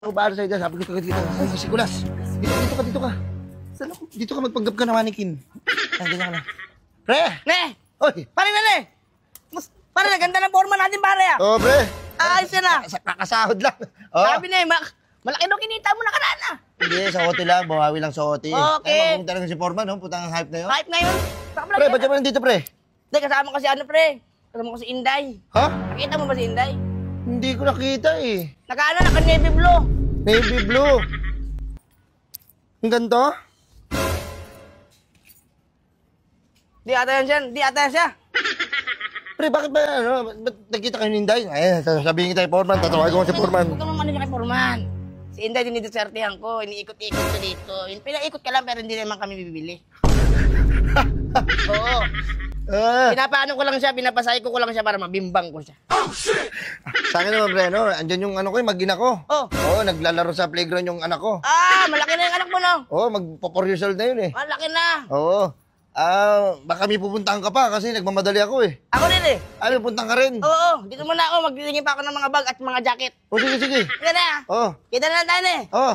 Ako ba sa'yo dyan? Sabi ko dito. Ay, si Kulas. Dito ka. Saan ako? Dito ka magpanggap ka na manikin. Ay, ganyan ka na. Pre! Ne! Oy! Pare na, ne! Pare, ganda ng forma natin, pare, ah. Oh, pre! Ayos yan, ah. Kakasahod lang. Oh. Sabi na, malaki daw kinita mo nakaraan, ah. Hindi, sa hotel lang. Bawawi lang sa hotel. Okay. Ay, magpunta lang si Foreman, no? Putang ang hype na yun. Hype ngayon. Pre, ba't ka ba nandito, pre? Hindi, kasama ko si ano, pre. Kasama ko si Inday. Ha? Nakita mo ba si Inday? Hindi ko nakita eh. Naka-navy blue. Navy blue. Ang ganito? Di ata yan siya. Pre, bakit ba, ba't nagkita kayo ni Inday? Ay, sasabihin kita kay Foreman, tatawag ko si Foreman. Huwag ka naman kay Foreman. Si Inday, dinidessertihan ko. Iniikot-ikot ko dito. Pinaikot ka lang, pero hindi naman kami bibili. Oo. Pinapaano ko lang siya, pinapasay ko lang siya para mabimbang ko siya. Sa akin naman, pre, no? Andyan yung ano ko, yung mag-ina ko. Oh. Oo, naglalaro sa playground yung anak ko. Malaki na yung anak mo, no? Oo, magpo-4 years old na yun eh. Malaki na. Oo. Baka may pupuntahan ka pa kasi nagmamadali ako eh. Ako din eh. Ay, pupuntahan ka rin. Oo, dito muna ako. Magdilingin pa ako ng mga bag at mga jacket. O, sige. Sige na. Oo. Kita na lang tayo na eh. Oo.